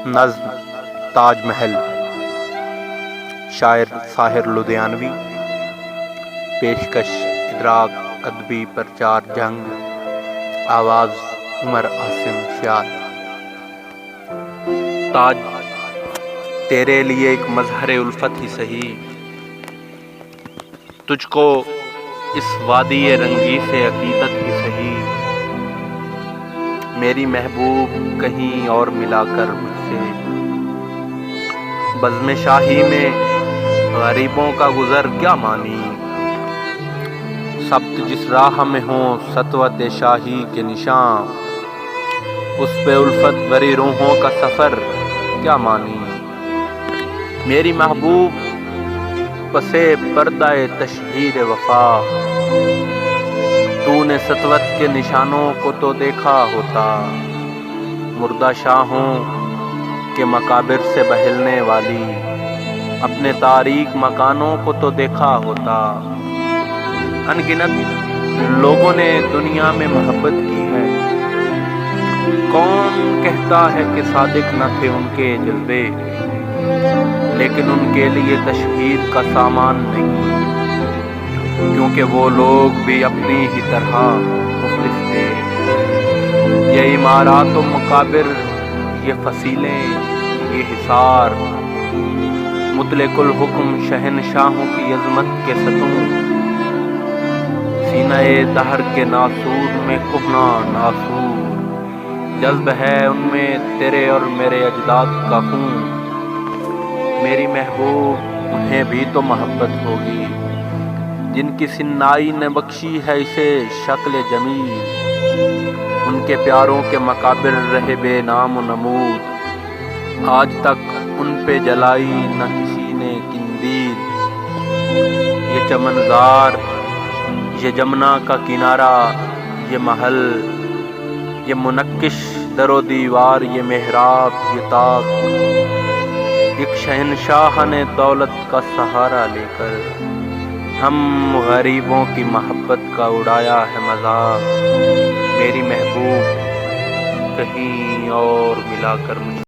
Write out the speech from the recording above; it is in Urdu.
نظم تاج محل، شاعر ساحر لدھیانوی، پیشکش ادراک ادبی پرچار جنگ، آواز عمر عاصم سیال۔ تاج تیرے لیے ایک مظہر الفت ہی سہی، تجھ کو اس وادی رنگی سے عقیدت ہی سہی، میری محبوب کہیں اور ملا کر مجھ سے، بزم شاہی میں غریبوں کا گزر کیا مانی، سبت جس راہ میں ہوں سطوت شاہی کے نشان، اس پہ الفت بری روحوں کا سفر کیا مانی، میری محبوب پسے پردہ تشہیر وفا، تو نے سطوت کے نشانوں کو تو دیکھا ہوتا، مردہ شاہوں کے مقابر سے بہلنے والی اپنے تاریک مکانوں کو تو دیکھا ہوتا، ان گنت لوگوں نے دنیا میں محبت کی ہے، کون کہتا ہے کہ صادق نہ تھے ان کے جلوے، لیکن ان کے لیے تشہیر کا سامان نہیں، کیونکہ وہ لوگ بھی اپنی ہی طرح مفلس تھے، یہ عمارات و مقابر، یہ فصیلیں، یہ حصار، مطلق الحکم شہنشاہوں کی عظمت کے ستون، سینہ دہر کے ناسور میں کہنا ناسور، جذب ہے ان میں تیرے اور میرے اجداد کا خون، میری محبوب انہیں بھی تو محبت ہوگی جن کی سنائی نے بخشی ہے اسے شکل جمیل، ان کے پیاروں کے مقابر رہے بے نام و نمود، آج تک ان پہ جلائی نہ کسی نے قندیل، یہ چمنزار، یہ جمنا کا کنارہ، یہ محل، یہ منقش در و دیوار، یہ محراب، یہ طاق، ایک شہنشاہ نے دولت کا سہارا لے کر ہم غریبوں کی محبت کا اڑایا ہے مذاق، میری محبوب کہیں اور ملا کر مجھ